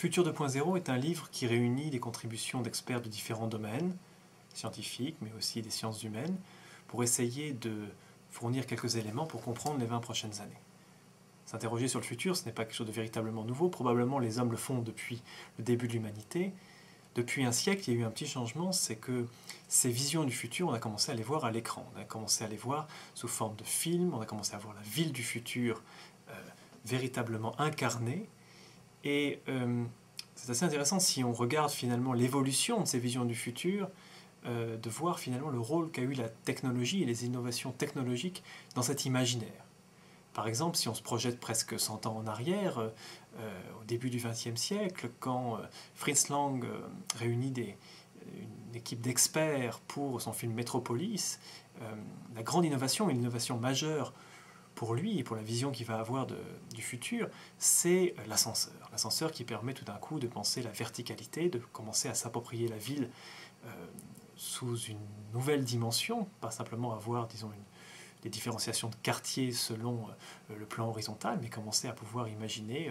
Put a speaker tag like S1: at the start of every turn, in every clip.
S1: Futur 2.0 est un livre qui réunit des contributions d'experts de différents domaines, scientifiques, mais aussi des sciences humaines, pour essayer de fournir quelques éléments pour comprendre les 20 prochaines années. S'interroger sur le futur, ce n'est pas quelque chose de véritablement nouveau. Probablement les hommes le font depuis le début de l'humanité. Depuis un siècle, il y a eu un petit changement, c'est que ces visions du futur, on a commencé à les voir à l'écran. On a commencé à les voir sous forme de films, on a commencé à voir la ville du futur véritablement incarnée. Et c'est assez intéressant si on regarde finalement l'évolution de ces visions du futur, de voir finalement le rôle qu'a eu la technologie et les innovations technologiques dans cet imaginaire. Par exemple, si on se projette presque 100 ans en arrière, au début du XXe siècle, quand Fritz Lang réunit une équipe d'experts pour son film Metropolis, la grande innovation, une innovation majeure pour lui et pour la vision qu'il va avoir du futur, c'est l'ascenseur. L'ascenseur qui permet tout d'un coup de penser la verticalité, de commencer à s'approprier la ville sous une nouvelle dimension, pas simplement avoir, disons, des différenciations de quartiers selon le plan horizontal, mais commencer à pouvoir imaginer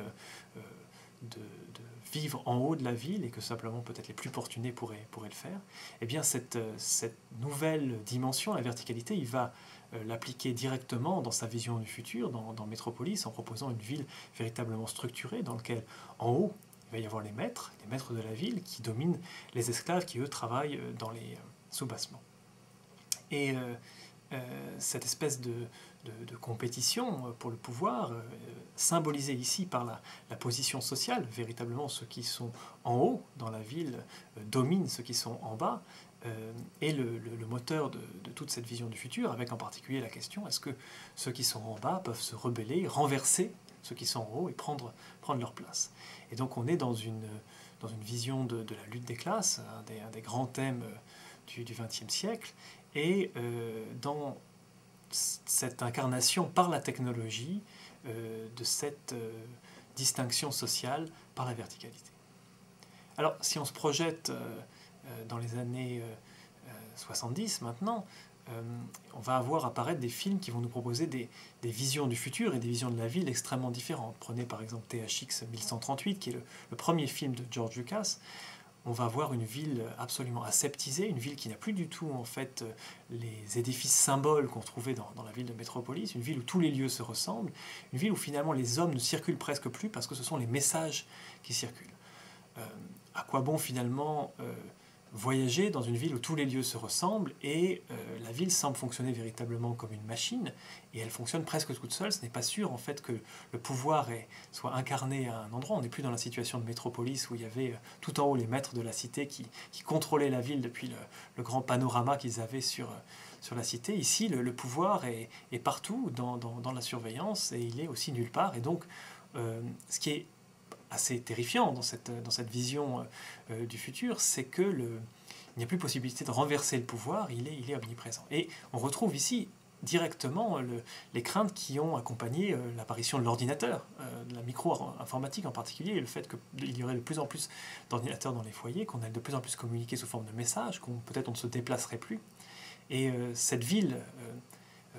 S1: de vivre en haut de la ville et que simplement peut-être les plus fortunés pourraient le faire. Eh bien, cette nouvelle dimension, la verticalité, il va l'appliquer directement dans sa vision du futur, dans Metropolis, en proposant une ville véritablement structurée dans laquelle, en haut, il va y avoir les maîtres de la ville qui dominent les esclaves qui, eux, travaillent dans les sous-bassements. Et cette espèce de compétition pour le pouvoir, symbolisée ici par la position sociale, véritablement ceux qui sont en haut dans la ville dominent ceux qui sont en bas, est le moteur de toute cette vision du futur, avec en particulier la question, est-ce que ceux qui sont en bas peuvent se rebeller, renverser ceux qui sont en haut et prendre leur place. Et donc on est dans une vision de la lutte des classes, un des grands thèmes du XXe siècle, et dans cette incarnation par la technologie de cette distinction sociale par la verticalité. Alors, si on se projette dans les années 70 maintenant, on va avoir apparaître des films qui vont nous proposer des visions du futur et des visions de la ville extrêmement différentes. Prenez par exemple THX 1138, qui est le premier film de George Lucas. On va avoir une ville absolument aseptisée, une ville qui n'a plus du tout en fait les édifices symboles qu'on trouvait dans la ville de Metropolis, une ville où tous les lieux se ressemblent, une ville où finalement les hommes ne circulent presque plus parce que ce sont les messages qui circulent. À quoi bon finalement voyager dans une ville où tous les lieux se ressemblent et la ville semble fonctionner véritablement comme une machine et elle fonctionne presque toute seule. Ce n'est pas sûr en fait que le pouvoir soit incarné à un endroit. On n'est plus dans la situation de Métropolis où il y avait tout en haut les maîtres de la cité qui contrôlaient la ville depuis le grand panorama qu'ils avaient sur la cité. Ici, le pouvoir est partout dans la surveillance et il est aussi nulle part. Et donc, ce qui est assez terrifiant dans cette vision du futur, c'est que il n'y a plus possibilité de renverser le pouvoir, il est omniprésent. Et on retrouve ici directement les craintes qui ont accompagné l'apparition de l'ordinateur, de la micro-informatique en particulier, et le fait qu'il y aurait de plus en plus d'ordinateurs dans les foyers, qu'on allait de plus en plus communiquer sous forme de messages, peut-être on ne se déplacerait plus. Et cette ville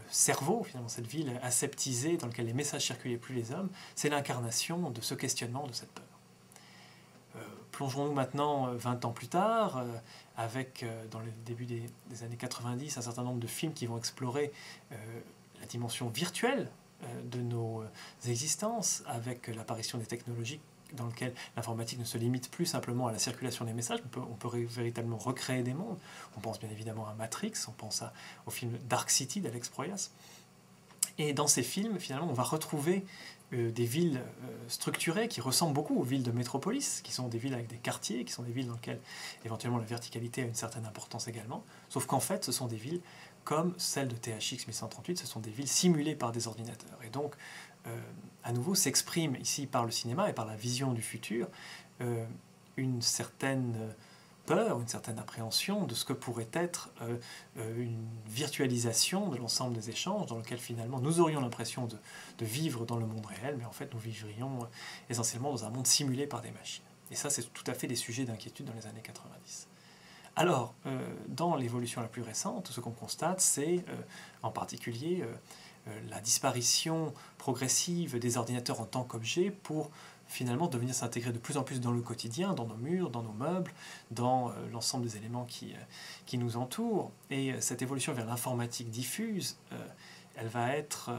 S1: cerveau, finalement, cette ville aseptisée dans laquelle les messages circulaient plus les hommes, c'est l'incarnation de ce questionnement, de cette peur. Plongeons-nous maintenant 20 ans plus tard, avec, dans le début des années 90, un certain nombre de films qui vont explorer la dimension virtuelle de nos existences, avec l'apparition des technologies dans lequel l'informatique ne se limite plus simplement à la circulation des messages, on peut véritablement recréer des mondes. On pense bien évidemment à Matrix, on pense au film Dark City d'Alex Proyas. Et dans ces films, finalement, on va retrouver des villes structurées qui ressemblent beaucoup aux villes de métropolis, qui sont des villes avec des quartiers, qui sont des villes dans lesquelles éventuellement la verticalité a une certaine importance également, sauf qu'en fait, ce sont des villes comme celle de THX 1138, ce sont des villes simulées par des ordinateurs. Et donc, à nouveau, s'exprime ici par le cinéma et par la vision du futur une certaine peur, une certaine appréhension de ce que pourrait être une virtualisation de l'ensemble des échanges dans lequel finalement nous aurions l'impression de vivre dans le monde réel, mais en fait nous vivrions essentiellement dans un monde simulé par des machines. Et ça, c'est tout à fait des sujets d'inquiétude dans les années 90. Alors, dans l'évolution la plus récente, ce qu'on constate, c'est en particulier la disparition progressive des ordinateurs en tant qu'objet pour finalement de venir s'intégrer de plus en plus dans le quotidien, dans nos murs, dans nos meubles, dans l'ensemble des éléments qui nous entourent. Et cette évolution vers l'informatique diffuse, elle va être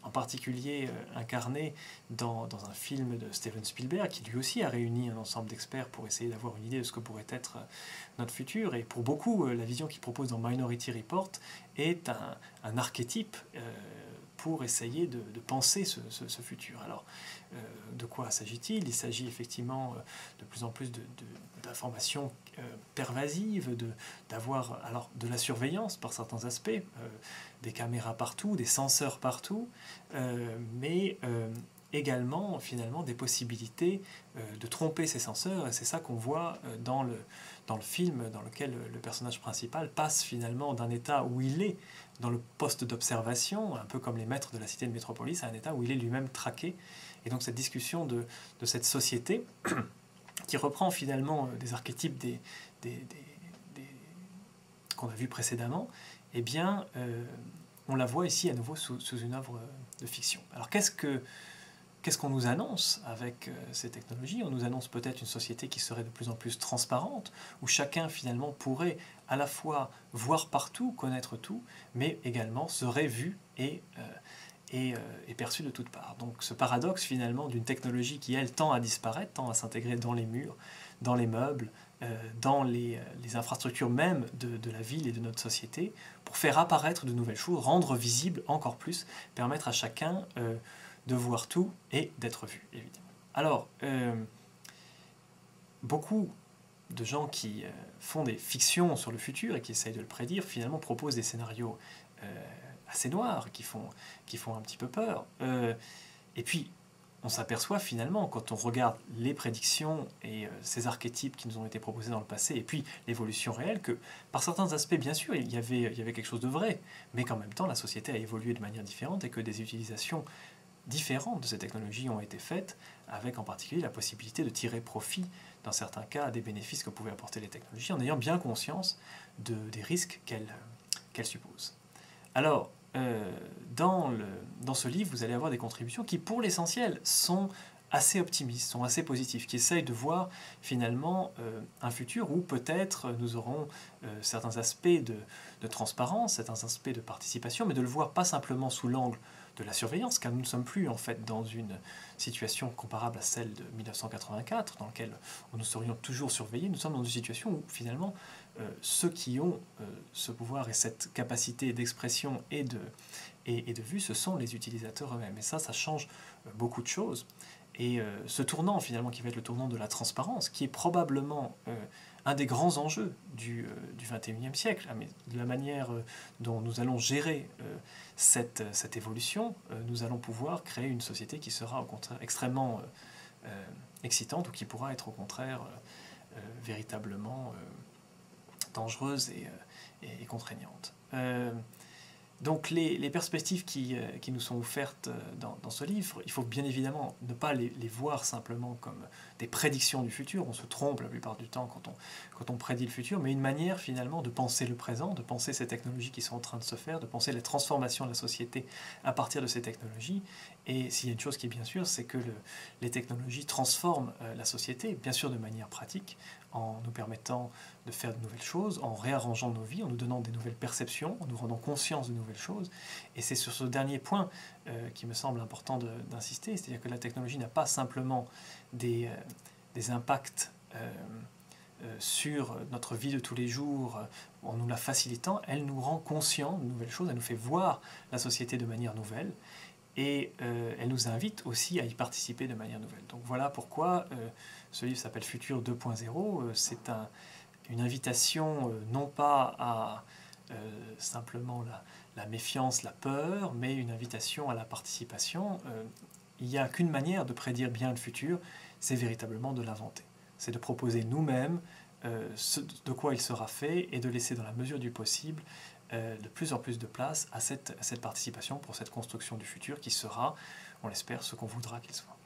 S1: en particulier incarnée dans un film de Steven Spielberg, qui lui aussi a réuni un ensemble d'experts pour essayer d'avoir une idée de ce que pourrait être notre futur. Et pour beaucoup, la vision qu'il propose dans Minority Report est un archétype pour essayer de penser ce futur. Alors, de quoi s'agit-il? Il s'agit effectivement de plus en plus d'informations pervasives, d'avoir alors de la surveillance par certains aspects, des caméras partout, des senseurs partout, mais également finalement des possibilités de tromper ces senseurs, et c'est ça qu'on voit dans le film dans lequel le personnage principal passe finalement d'un état où il est dans le poste d'observation, un peu comme les maîtres de la cité de Métropolis, à un état où il est lui-même traqué. Et donc cette discussion de cette société qui reprend finalement des archétypes qu'on a vus précédemment, eh bien, on la voit ici à nouveau sous une œuvre de fiction. Alors qu'est-ce qu'on nous annonce avec ces technologies? On nous annonce peut-être une société qui serait de plus en plus transparente, où chacun finalement pourrait à la fois voir partout, connaître tout, mais également serait vu et perçu de toutes parts. Donc ce paradoxe finalement d'une technologie qui, elle, tend à disparaître, tend à s'intégrer dans les murs, dans les meubles, dans les infrastructures même de la ville et de notre société, pour faire apparaître de nouvelles choses, rendre visible encore plus, permettre à chacun de voir tout et d'être vu, évidemment. Alors, beaucoup de gens qui font des fictions sur le futur et qui essayent de le prédire, finalement proposent des scénarios assez noirs, qui font un petit peu peur. Et puis, on s'aperçoit finalement, quand on regarde les prédictions et ces archétypes qui nous ont été proposés dans le passé, et puis l'évolution réelle, que par certains aspects, bien sûr, il y avait quelque chose de vrai, mais qu'en même temps, la société a évolué de manière différente et que des utilisations différentes de ces technologies ont été faites, avec en particulier la possibilité de tirer profit, dans certains cas, des bénéfices que pouvaient apporter les technologies, en ayant bien conscience des risques qu'elles supposent. Alors, dans ce livre, vous allez avoir des contributions qui, pour l'essentiel, sont assez optimistes, sont assez positives, qui essayent de voir finalement un futur où peut-être nous aurons certains aspects de transparence, certains aspects de participation, mais de le voir pas simplement sous l'angle de la surveillance, car nous ne sommes plus en fait dans une situation comparable à celle de 1984, dans laquelle nous serions toujours surveillés. Nous sommes dans une situation où finalement ceux qui ont ce pouvoir et cette capacité d'expression et de vue, ce sont les utilisateurs eux-mêmes. Et ça change beaucoup de choses. Et ce tournant finalement qui va être le tournant de la transparence, qui est probablement un des grands enjeux du XXIe siècle, de la manière dont nous allons gérer cette évolution, nous allons pouvoir créer une société qui sera au contraire extrêmement excitante, ou qui pourra être au contraire véritablement dangereuse et contraignante. Donc les perspectives qui nous sont offertes dans ce livre, il faut bien évidemment ne pas les voir simplement comme des prédictions du futur. On se trompe la plupart du temps quand on prédit le futur, mais une manière finalement de penser le présent, de penser ces technologies qui sont en train de se faire, de penser les transformations de la société à partir de ces technologies. Et s'il y a une chose qui est bien sûre, c'est que les technologies transforment la société, bien sûr de manière pratique, en nous permettant de faire de nouvelles choses, en réarrangeant nos vies, en nous donnant des nouvelles perceptions, en nous rendant conscience de nouvelles choses. Et c'est sur ce dernier point qui me semble important d'insister, c'est-à-dire que la technologie n'a pas simplement des impacts sur notre vie de tous les jours en nous la facilitant, elle nous rend conscients de nouvelles choses, elle nous fait voir la société de manière nouvelle, et elle nous invite aussi à y participer de manière nouvelle. Donc voilà pourquoi ce livre s'appelle Futur 2.0. C'est une invitation non pas à simplement la méfiance, la peur, mais une invitation à la participation. Il n'y a qu'une manière de prédire bien le futur, c'est véritablement de l'inventer. C'est de proposer nous-mêmes de quoi il sera fait et de laisser dans la mesure du possible de plus en plus de place à cette participation pour cette construction du futur qui sera, on l'espère, ce qu'on voudra qu'il soit.